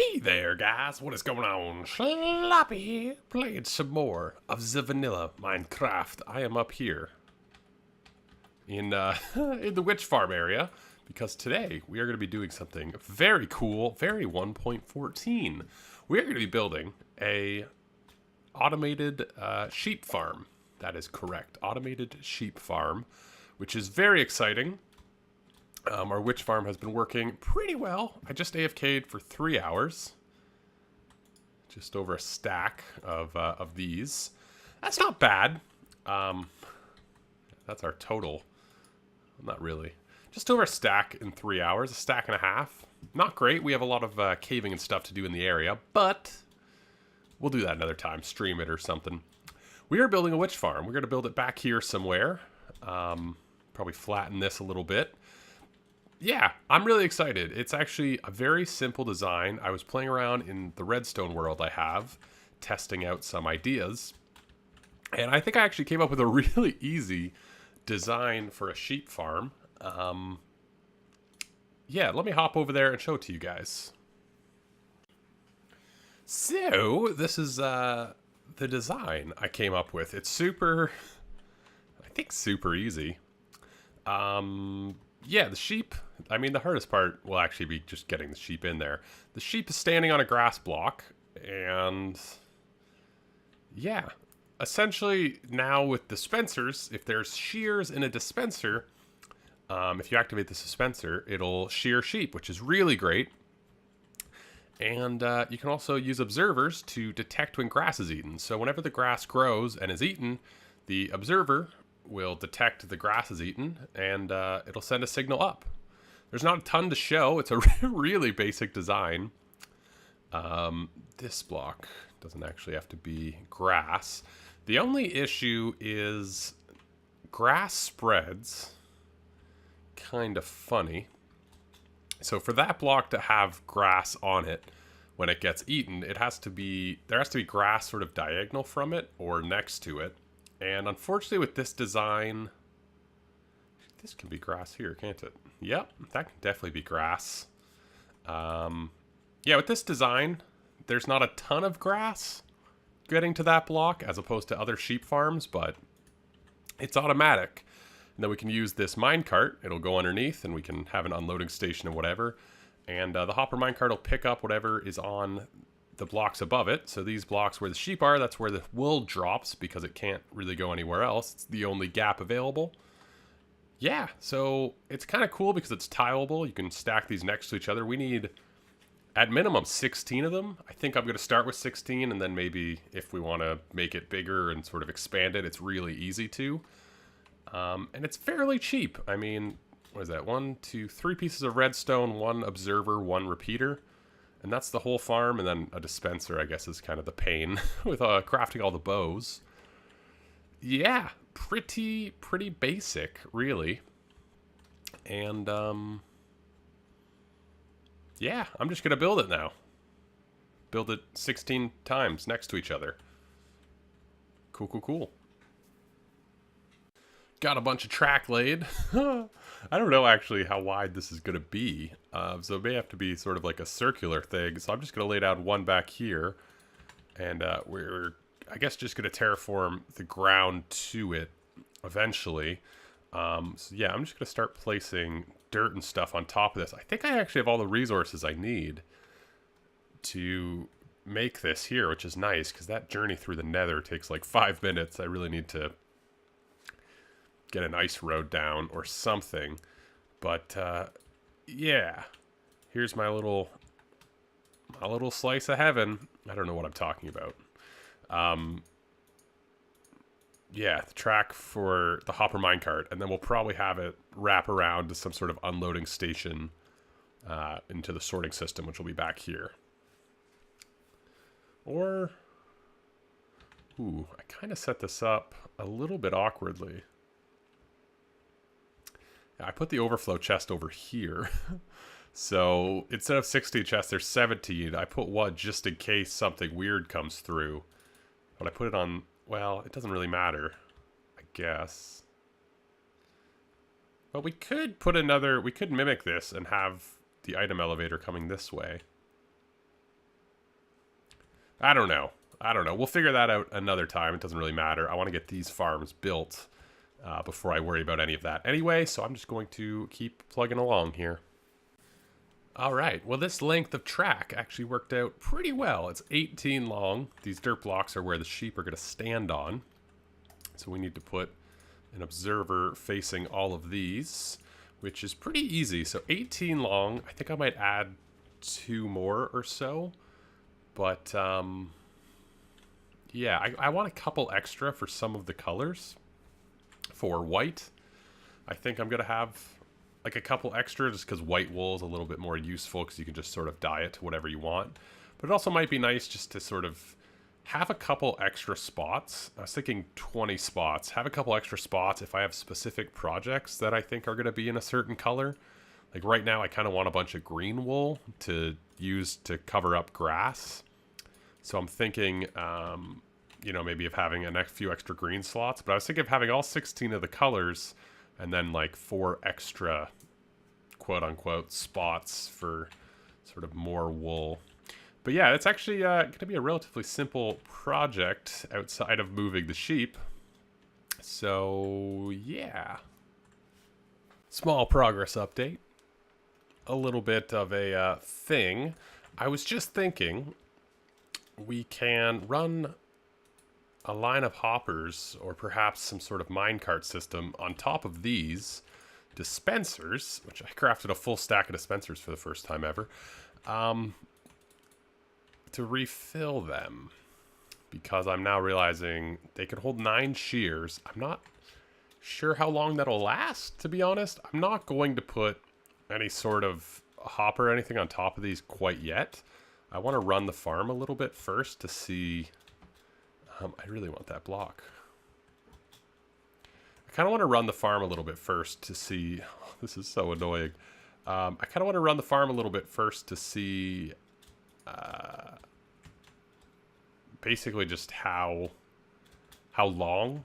Hey there, guys. What is going on? Sloppy here, playing some more of the vanilla Minecraft. I am up here in in the witch farm area because today we are going to be doing something very cool, very 1.14. We are going to be building a automated sheep farm. That is correct, automated sheep farm, which is very exciting. Our witch farm has been working pretty well. I just AFK'd for 3 hours. Just over a stack of these. That's not bad. That's our total. Not really. Just over a stack in 3 hours. A stack and a half. Not great. We have a lot of caving and stuff to do in the area. But we'll do that another time. Stream it or something. We are building a witch farm. We're going to build it back here somewhere. Probably flatten this a little bit. Yeah, I'm really excited. It's actually a very simple design. I was playing around in the redstone world I have, testing out some ideas. And I think I actually came up with a really easy design for a sheep farm. Yeah, let me hop over there and show it to you guys. So, this is the design I came up with. It's super, I think super easy. Yeah, the sheep, I mean, the hardest part will actually be just getting the sheep in there. The sheep is standing on a grass block, and yeah, essentially now with dispensers, if there's shears in a dispenser, if you activate the dispenser, it'll shear sheep, which is really great. And you can also use observers to detect when grass is eaten. So whenever the grass grows and is eaten, the observer will detect the grass is eaten, and it'll send a signal up. There's not a ton to show. It's a really basic design. This block doesn't actually have to be grass. The only issue is grass spreads kind of funny. So for that block to have grass on it when it gets eaten, there has to be grass sort of diagonal from it or next to it. And unfortunately with this design, this can be grass here, can't it? Yep, that can definitely be grass. Yeah, with this design, there's not a ton of grass getting to that block as opposed to other sheep farms, but it's automatic. And then we can use this minecart. It'll go underneath and we can have an unloading station or whatever. And the hopper minecart will pick up whatever is on the blocks above it. So these blocks where the sheep are, that's where the wool drops because it can't really go anywhere else. It's the only gap available. Yeah, so it's kind of cool because it's tileable. You can stack these next to each other. We need, at minimum, 16 of them. I think I'm going to start with 16, and then maybe if we want to make it bigger and sort of expand it, it's really easy to. And it's fairly cheap. I mean, what is that? 1, 2, 3 pieces of redstone, 1 observer, 1 repeater. And that's the whole farm, and then a dispenser, I guess, is kind of the pain with crafting all the bows. Yeah, pretty basic, really. And, yeah, I'm just going to build it now. Build it 16 times next to each other. Cool. Got a bunch of track laid. I don't know actually how wide this is going to be. So it may have to be sort of like a circular thing. So I'm just going to lay down 1 back here. And we're, I guess, just going to terraform the ground to it eventually. So yeah, I'm just going to start placing dirt and stuff on top of this. I think I actually have all the resources I need to make this here, which is nice because that journey through the nether takes like 5 minutes. I really need to get an ice road down or something. But yeah, here's my little slice of heaven. I don't know what I'm talking about. Yeah, the track for the hopper minecart, and then we'll probably have it wrap around to some sort of unloading station into the sorting system, which will be back here. Or, ooh, I kind of set this up a little bit awkwardly. I put the overflow chest over here. So instead of 16 chests, there's 17. I put 1 just in case something weird comes through. But I put it on, well, it doesn't really matter, I guess. But we could put another, we could mimic this and have the item elevator coming this way. I don't know. I don't know. We'll figure that out another time. It doesn't really matter. I want to get these farms built before I worry about any of that anyway, so I'm just going to keep plugging along here. All right, well, this length of track actually worked out pretty well. It's 18 long. These dirt blocks are where the sheep are going to stand on. So we need to put an observer facing all of these, which is pretty easy. So 18 long. I think I might add 2 more or so. But, yeah, I want a couple extra for some of the colors. For white, I think I'm going to have like a couple extra just because white wool is a little bit more useful because you can just sort of dye it to whatever you want. But it also might be nice just to sort of have a couple extra spots. I was thinking 20 spots. Have a couple extra spots if I have specific projects that I think are going to be in a certain color. Like right now I kind of want a bunch of green wool to use to cover up grass. So I'm thinking, you know, maybe of having a few extra green slots. But I was thinking of having all 16 of the colors and then like 4 extra quote-unquote spots for sort of more wool. But yeah, it's actually going to be a relatively simple project outside of moving the sheep. So yeah. Small progress update. A little bit of a thing. I was just thinking we can run a line of hoppers or perhaps some sort of minecart system on top of these dispensers, which I crafted a full stack of dispensers for the first time ever, to refill them, because I'm now realizing they could hold 9 shears. I'm not sure how long that'll last, to be honest. I'm not going to put any sort of hopper or anything on top of these quite yet. I want to run the farm a little bit first to see. I really want that block. I kind of want to run the farm a little bit first to see. Oh, this is so annoying. I kind of want to run the farm a little bit first to see basically just how long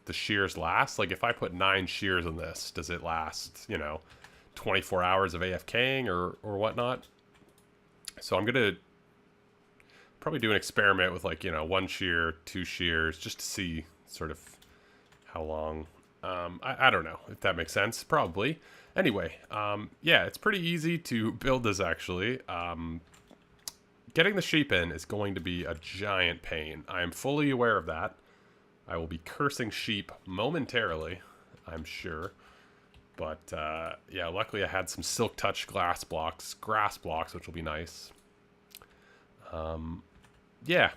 the shears last. Like if I put 9 shears in this, does it last, you know, 24 hours of AFKing or whatnot? So I'm going to probably do an experiment with like, you know, 1 shear, 2 shears, just to see sort of how long. I don't know if that makes sense. Probably. Anyway, yeah, it's pretty easy to build this actually. Getting the sheep in is going to be a giant pain. I am fully aware of that. I will be cursing sheep momentarily, I'm sure. But yeah, luckily I had some Silk Touch grass blocks, which will be nice. Yeah,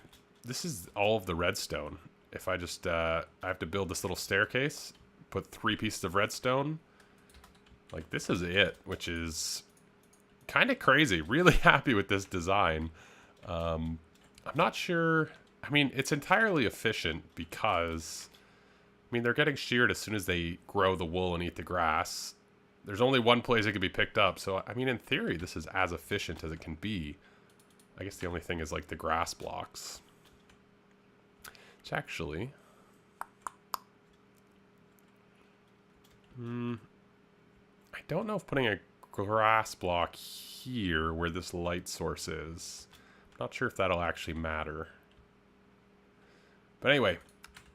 this is all of the redstone. If I just, I have to build this little staircase, put 3 pieces of redstone. Like, this is it, which is kind of crazy. Really happy with this design. I'm not sure. I mean, it's entirely efficient because, I mean, they're getting sheared as soon as they grow the wool and eat the grass. There's only one place it can be picked up. So, I mean, in theory, this is as efficient as it can be. I guess the only thing is, like, the grass blocks. Which actually... I don't know if putting a grass block here where this light source is. I'm not sure if that'll actually matter. But anyway,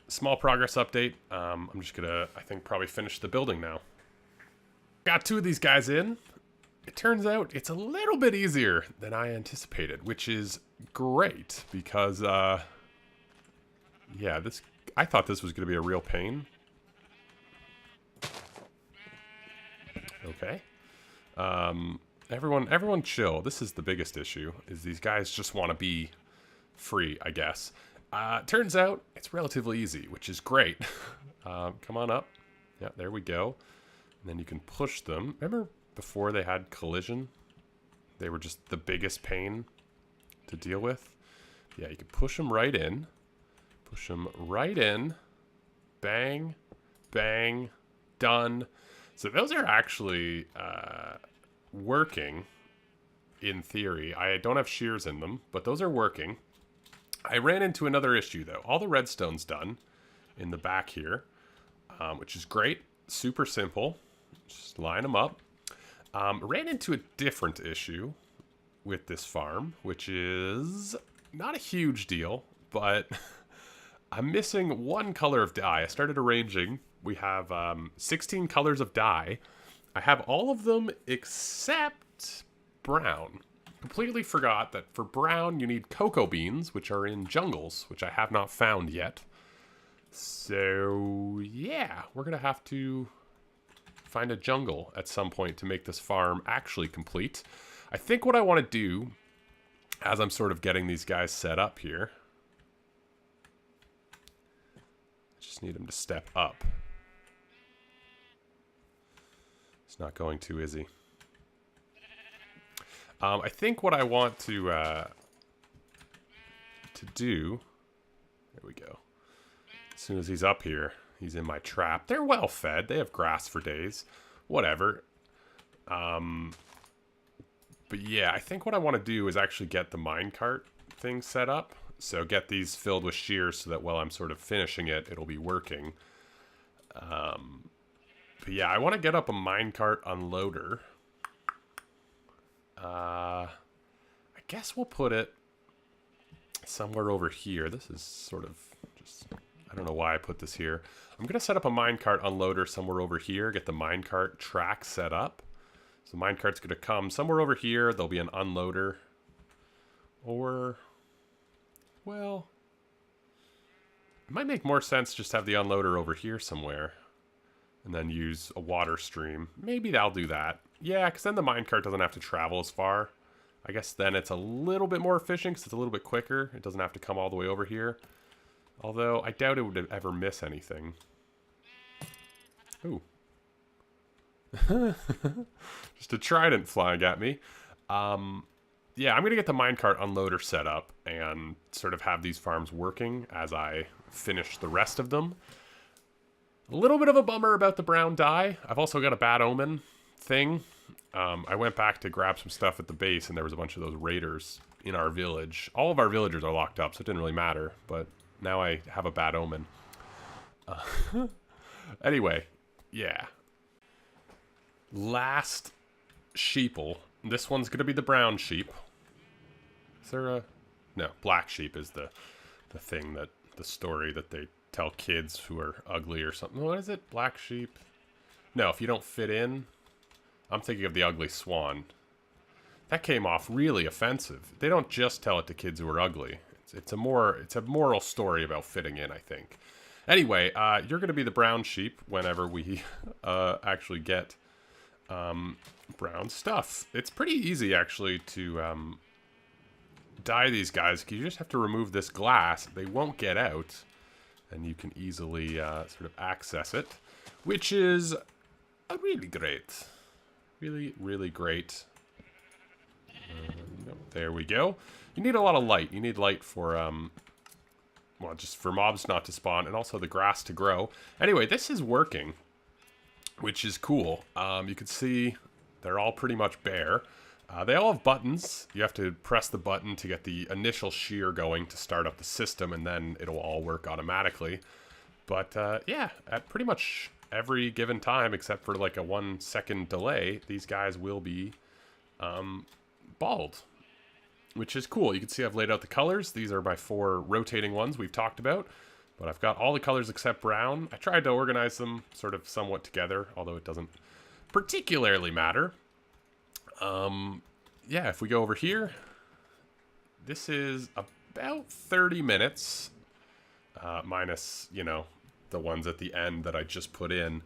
small progress update. I'm just gonna, I think, probably finish the building now. Got 2 of these guys in. It turns out it's a little bit easier than I anticipated, which is great because, yeah, I thought this was gonna be a real pain. Okay. Everyone chill. This is the biggest issue, is these guys just want to be free, I guess. Turns out it's relatively easy, which is great. Come on up. Yeah, there we go. And then you can push them. Remember before they had collision? They were just the biggest pain to deal with. Yeah, you can push them right in. Push them right in. Bang. Bang. Done. So those are actually working, in theory. I don't have shears in them, but those are working. I ran into another issue, though. All the redstone's done in the back here, which is great. Super simple. Just line them up. Ran into a different issue with this farm, which is not a huge deal, but I'm missing one color of dye. I started arranging. We have 16 colors of dye. I have all of them except brown. Completely forgot that for brown you need cocoa beans, which are in jungles, which I have not found yet. So yeah, we're gonna have to find a jungle at some point to make this farm actually complete. I think what I want to do, as I'm sort of getting these guys set up here, I just need him to step up. He's not going to, is he? I think what I want to do, there we go. As soon as he's up here, he's in my trap. They're well fed. They have grass for days. Whatever. But yeah, I think what I want to do is actually get the minecart thing set up. So get these filled with shears so that while I'm sort of finishing it, it'll be working. But yeah, I want to get up a minecart unloader. I guess we'll put it somewhere over here. This is sort of just, I don't know why I put this here. I'm going to set up a minecart unloader somewhere over here, get the minecart track set up. So the minecart's going to come somewhere over here. There'll be an unloader. Or, well, it might make more sense just to have the unloader over here somewhere. And then use a water stream. Maybe I'll do that. Yeah, because then the minecart doesn't have to travel as far. I guess then it's a little bit more efficient because it's a little bit quicker. It doesn't have to come all the way over here. Although, I doubt it would ever miss anything. Ooh. Just a trident flying at me. Yeah, I'm going to get the minecart unloader set up and sort of have these farms working as I finish the rest of them. A little bit of a bummer about the brown dye. I've also got a bad omen thing. I went back to grab some stuff at the base, and there was a bunch of those raiders in our village. All of our villagers are locked up, so it didn't really matter. But now I have a bad omen. Anyway, yeah. Last sheeple. This one's going to be the brown sheep. Is there a... No, black sheep is the thing that... The story that they tell kids who are ugly or something. What is it? Black sheep? No, if you don't fit in. I'm thinking of the ugly swan. That came off really offensive. They don't just tell it to kids who are ugly. It's a moral story about fitting in, I think. Anyway, you're going to be the brown sheep whenever we actually get brown stuff. It's pretty easy, actually, to dye these guys. You just have to remove this glass. They won't get out. And you can easily sort of access it, which is really great. Really, really great. There we go. You need a lot of light. You need light for, well, just for mobs not to spawn and also the grass to grow. Anyway, this is working, which is cool. You can see they're all pretty much bare. They all have buttons. You have to press the button to get the initial shear going to start up the system, and then it'll all work automatically. But yeah, at pretty much every given time, except for like a 1 second delay, these guys will be bald, which is cool. You can see I've laid out the colors. These are my 4 rotating ones we've talked about, but I've got all the colors except brown. I tried to organize them sort of somewhat together, although it doesn't particularly matter. Yeah, if we go over here, this is about 30 minutes, minus, you know, the ones at the end that I just put in.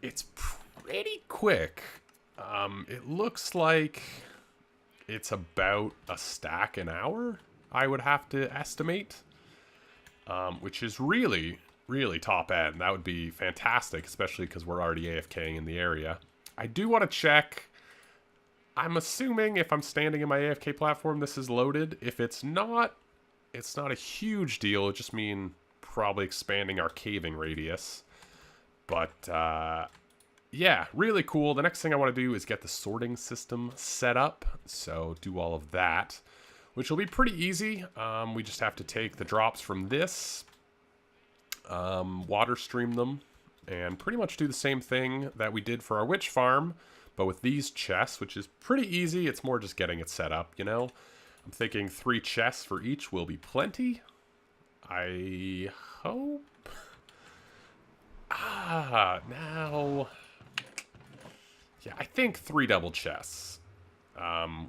It's pretty quick. It looks like it's about a stack an hour, I would have to estimate, which is really, really top end. That would be fantastic, especially because we're already AFKing in the area. I do want to check. I'm assuming if I'm standing in my AFK platform, this is loaded. If it's not a huge deal. It just means probably expanding our caving radius. But, yeah, really cool. The next thing I want to do is get the sorting system set up. So do all of that, which will be pretty easy. We just have to take the drops from this, water stream them, and pretty much do the same thing that we did for our witch farm, but with these chests, which is pretty easy. It's more just getting it set up, you know? I'm thinking 3 chests for each will be plenty. I hope. Now. Yeah, I think 3 double chests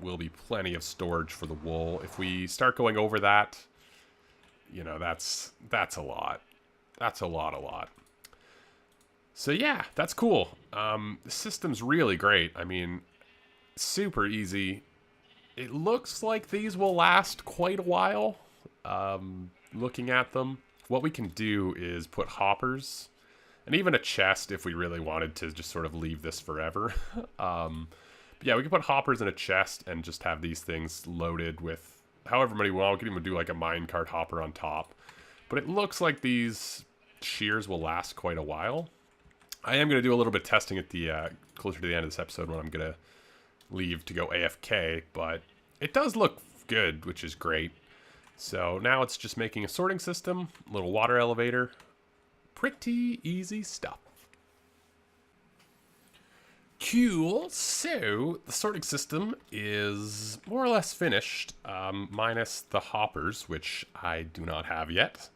will be plenty of storage for the wool. If we start going over that, you know, that's a lot. That's a lot. So yeah, that's cool. The system's really great. I mean, super easy. It looks like these will last quite a while. Looking at them, what we can do is put hoppers and even a chest if we really wanted to just sort of leave this forever. But yeah, we can put hoppers in a chest and just have these things loaded with however many. Well, we can even do like a minecart hopper on top. But it looks like these shears will last quite a while. I am going to do a little bit of testing at the closer to the end of this episode when I'm going to leave to go AFK, but it does look good, which is great. So now it's just making a sorting system, a little water elevator. Pretty easy stuff. Cool. So the sorting system is more or less finished, minus the hoppers, which I do not have yet.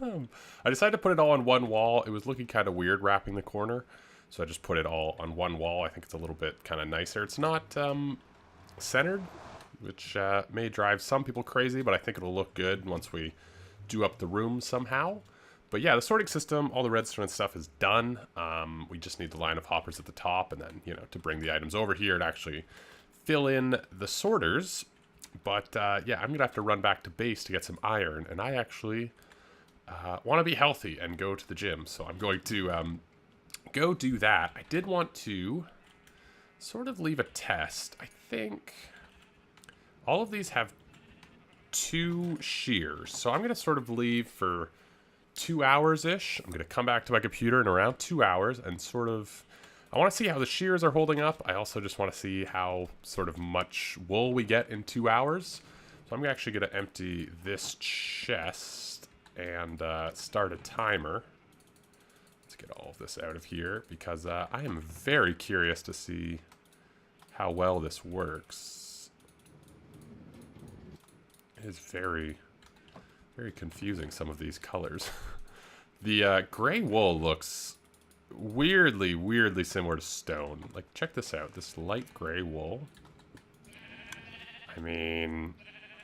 I decided to put it all on one wall. It was looking kind of weird wrapping the corner, so I just put it all on one wall. I think it's a little bit kind of nicer. It's not centered, which may drive some people crazy, but I think it'll look good once we do up the room somehow. But yeah, the sorting system, all the redstone and stuff is done. We just need the line of hoppers at the top, and then, you know, to bring the items over here and actually fill in the sorters. But yeah, I'm gonna have to run back to base to get some iron, and I actually want to be healthy and go to the gym, so I'm going to go do that. I did want to sort of leave a test. I think all of these have 2 shears, so I'm going to sort of leave for 2 hours-ish. I'm going to come back to my computer in around 2 hours and sort of, I want to see how the shears are holding up. I also just want to see how sort of much wool we get in 2 hours. So I'm actually going to empty this chest and start a timer. Let's get all of this out of here because I am very curious to see how well this works. It is very, very confusing, some of these colors. The gray wool looks weirdly similar to stone. Like, check this out. This light gray wool. I mean,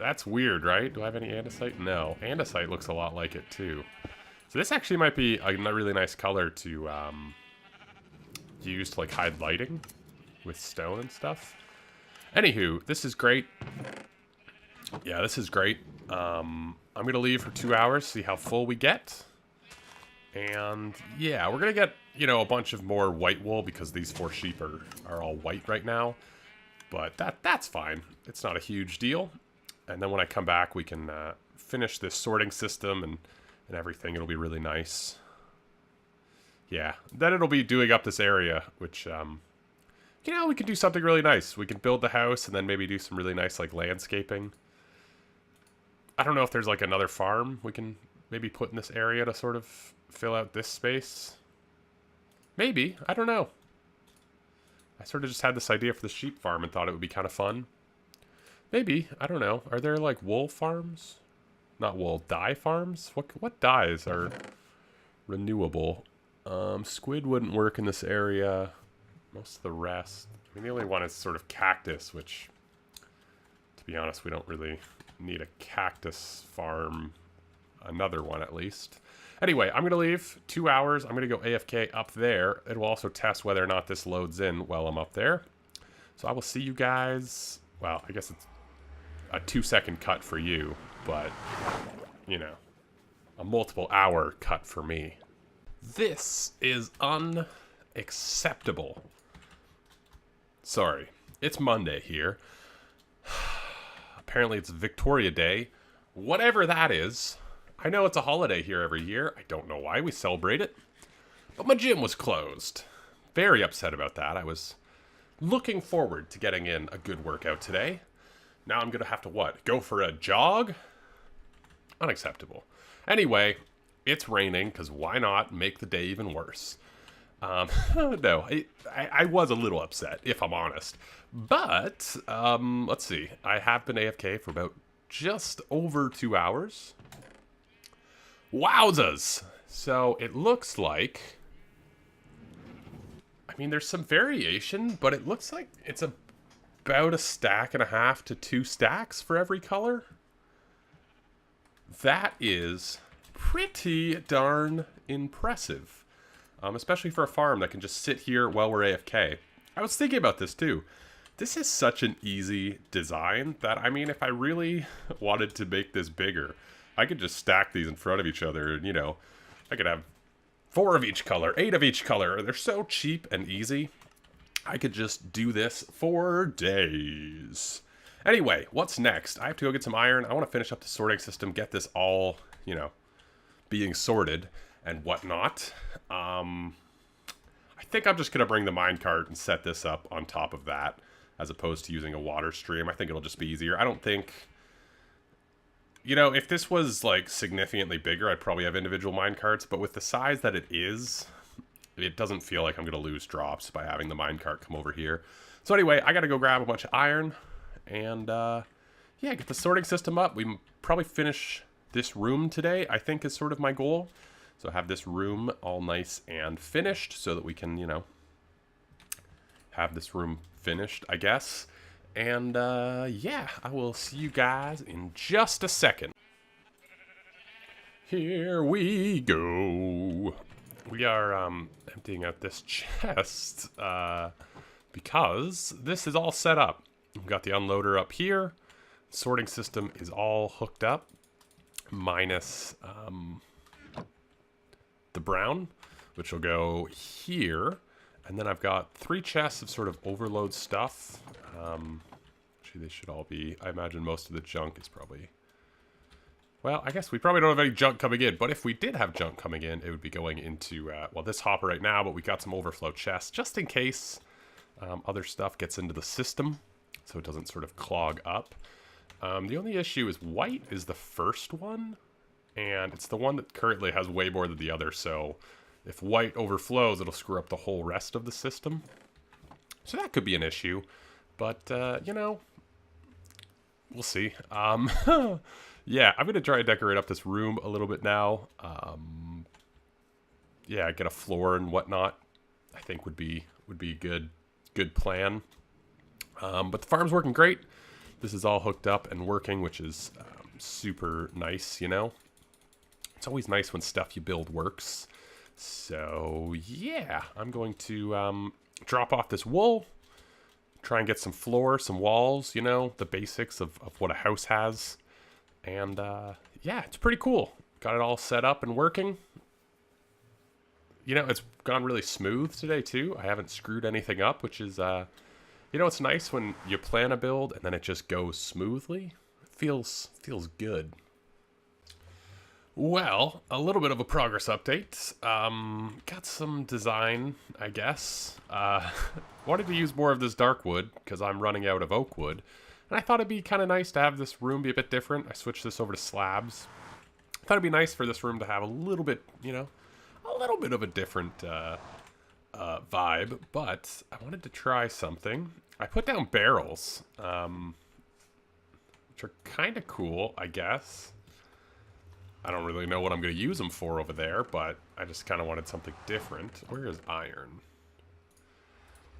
that's weird, right? Do I have any andesite? No. Andesite looks a lot like it, too. So this actually might be a really nice color to use to, like, hide lighting with stone and stuff. Anywho, this is great. Yeah, this is great. I'm going to leave for 2 hours, see how full we get. And, yeah, we're going to get, you know, a bunch of more white wool because these 4 sheep are all white right now. But that's fine. It's not a huge deal. And then when I come back, we can finish this sorting system and everything. It'll be really nice. Yeah, then it'll be doing up this area, which, you know, we can do something really nice. We can build the house and then maybe do some really nice, like, landscaping. I don't know if there's, like, another farm we can maybe put in this area to sort of fill out this space. Maybe. I don't know. I sort of just had this idea for the sheep farm and thought it would be kind of fun. Maybe. I don't know. Are there, like, wool farms? Not wool. Dye farms? What dyes are renewable? Squid wouldn't work in this area. Most of the rest. I mean, the only one is sort of cactus, which, to be honest, we don't really need a cactus farm. Another one, at least. Anyway, I'm going to leave 2 hours. I'm going to go AFK up there. It will also test whether or not this loads in while I'm up there. So I will see you guys. Well, I guess it's a 2-second cut for you, but, you know, a multiple hour cut for me. This is unacceptable. Sorry, it's Monday here. Apparently it's Victoria Day. Whatever that is. I know it's a holiday here every year. I don't know why we celebrate it. But my gym was closed. Very upset about that. I was looking forward to getting in a good workout today. Now I'm going to have to what? Go for a jog? Unacceptable. Anyway, it's raining, because why not make the day even worse? No, I was a little upset, if I'm honest. But, let's see. I have been AFK for about just over 2 hours. Wowzas! So, it looks like... I mean, there's some variation, but it looks like it's about 1.5 stacks to 2 stacks for every color. That is pretty darn impressive. Especially for a farm that can just sit here while we're AFK. I was thinking about this too. This is such an easy design that, I mean, if I really wanted to make this bigger, I could just stack these in front of each other and, you know, I could have 4 of each color, 8 of each color. They're so cheap and easy. I could just do this for days. Anyway, what's next? I have to go get some iron. I want to finish up the sorting system, get this all, you know, being sorted and whatnot. I think I'm just going to bring the minecart and set this up on top of that, as opposed to using a water stream. I think it'll just be easier. I don't think... You know, if this was, like, significantly bigger, I'd probably have individual minecarts, but with the size that it is, it doesn't feel like I'm going to lose drops by having the minecart come over here. So anyway, I got to go grab a bunch of iron, and, yeah, get the sorting system up. We probably finish this room today, I think, is sort of my goal. So have this room all nice and finished so that we can, you know, have this room finished, I guess. And, yeah, I will see you guys in just a second. Here we go. We are, emptying out this chest, because this is all set up. We've got the unloader up here. Sorting system is all hooked up, minus, the brown, which will go here. And then I've got 3 chests of sort of overload stuff. Actually, they should all be... I imagine most of the junk is probably... Well, I guess we probably don't have any junk coming in. But if we did have junk coming in, it would be going into... well, this hopper right now, but we got some overflow chests. Just in case other stuff gets into the system. So it doesn't sort of clog up. The only issue is white is the first one. And it's the one that currently has way more than the other. So... if white overflows, it'll screw up the whole rest of the system. So that could be an issue. But, you know, we'll see. Yeah, I'm going to try and decorate up this room a little bit now. Yeah, get a floor and whatnot. I think would be good plan. But the farm's working great. This is all hooked up and working, which is super nice, you know. It's always nice when stuff you build works. So, yeah, I'm going to drop off this wool, try and get some floor, some walls, you know, the basics of what a house has. And, yeah, it's pretty cool. Got it all set up and working. You know, it's gone really smooth today, too. I haven't screwed anything up, which is, you know, it's nice when you plan a build and then it just goes smoothly. It feels good. Well, a little bit of a progress update. Got some design, I guess. Wanted to use more of this dark wood because I'm running out of oak wood. And I thought it'd be kind of nice to have this room be a bit different. I switched this over to slabs. I thought it'd be nice for this room to have a little bit, you know, a little bit of a different vibe. But I wanted to try something. I put down barrels, which are kind of cool, I guess. I don't really know what I'm going to use them for over there, but I just kind of wanted something different. Where is iron?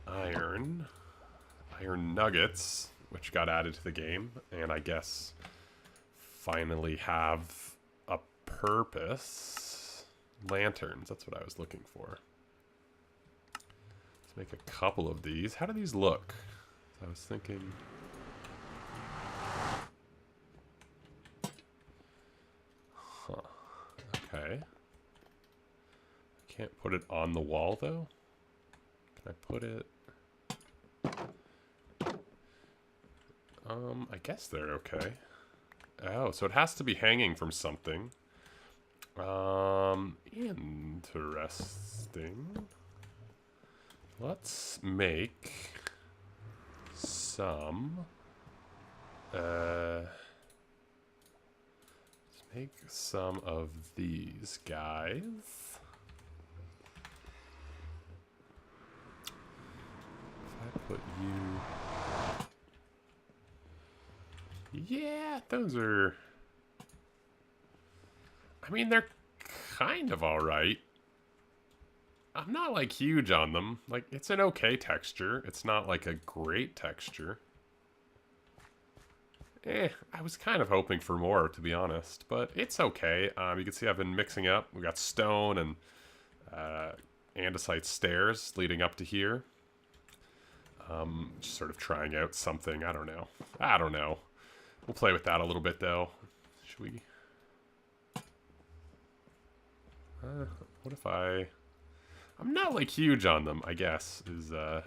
Iron nuggets, which got added to the game, and I guess finally have a purpose. Lanterns, that's what I was looking for. Let's make a couple of these. How do these look? I was thinking... Okay. I can't put it on the wall, though. Can I put it... I guess they're okay. Oh, so it has to be hanging from something. Interesting. Let's make some... make some of these guys. Yeah, those are... I mean, they're kind of alright. I'm not, like, huge on them. Like, it's an okay texture. It's not, like, a great texture. I was kind of hoping for more, to be honest. But it's okay. You can see I've been mixing up. We got stone and andesite stairs leading up to here. Just sort of trying out something. I don't know. We'll play with that a little bit, though. Should we... what if I... I'm not, like, huge on them, I guess, is, yeah,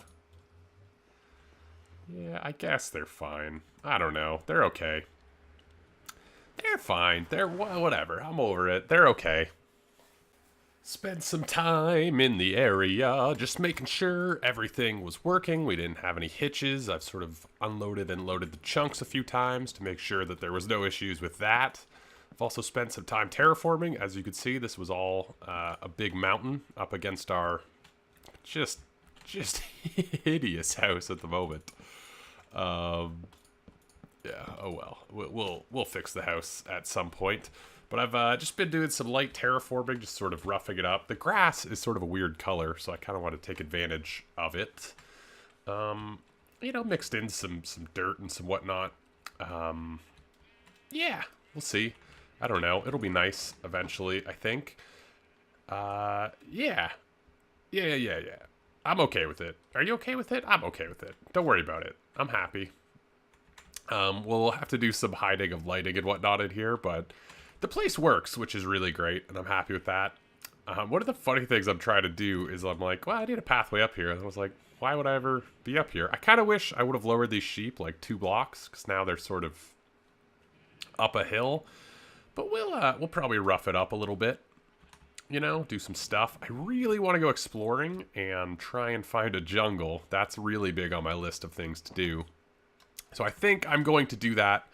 I guess they're fine. I don't know. They're okay. They're fine. They're, whatever. I'm over it. They're okay. Spent some time in the area, just making sure everything was working. We didn't have any hitches. I've sort of unloaded and loaded the chunks a few times to make sure that there was no issues with that. I've also spent some time terraforming. As you can see, this was all a big mountain up against our just hideous house at the moment. Yeah, oh well. We'll fix the house at some point. But I've just been doing some light terraforming, just sort of roughing it up. The grass is sort of a weird color, so I kind of want to take advantage of it. You know, mixed in some dirt and some whatnot. Yeah, we'll see. I don't know. It'll be nice eventually, I think. Yeah. I'm okay with it. Are you okay with it? I'm okay with it. Don't worry about it. I'm happy. We'll have to do some hiding of lighting and whatnot in here, but the place works, which is really great, and I'm happy with that. One of the funny things I'm trying to do is I'm like, well, I need a pathway up here. And I was like, why would I ever be up here? I kind of wish I would have lowered these sheep like 2 blocks, because now they're sort of up a hill. But we'll probably rough it up a little bit, you know, do some stuff. I really want to go exploring and try and find a jungle. That's really big on my list of things to do. So I think I'm going to do that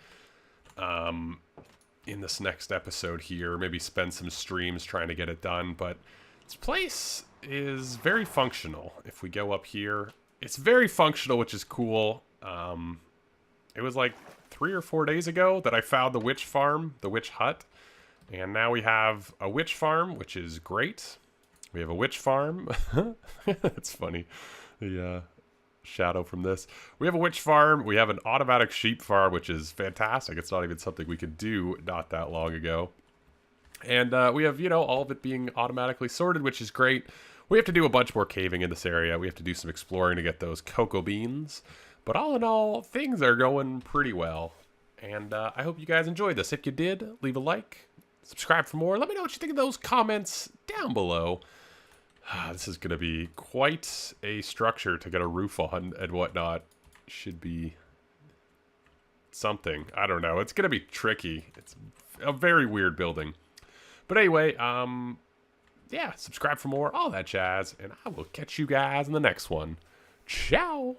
in this next episode here. Maybe spend some streams trying to get it done. But this place is very functional. If we go up here, it's very functional, which is cool. It was like 3 or 4 days ago that I found the witch farm, the witch hut. And now we have a witch farm, which is great. We have a witch farm. It's funny. The shadow from this. We have a witch farm. We have an automatic sheep farm, which is fantastic. It's not even something we could do not that long ago. And we have, you know, all of it being automatically sorted, which is great. We have to do a bunch more caving in this area. We have to do some exploring to get those cocoa beans. But all in all, things are going pretty well. And I hope you guys enjoyed this. If you did, leave a like, subscribe for more. Let me know what you think of those comments down below. This is going to be quite a structure to get a roof on and whatnot. Should be something. I don't know. It's going to be tricky. It's a very weird building. But anyway, yeah, subscribe for more, all that jazz. And I will catch you guys in the next one. Ciao.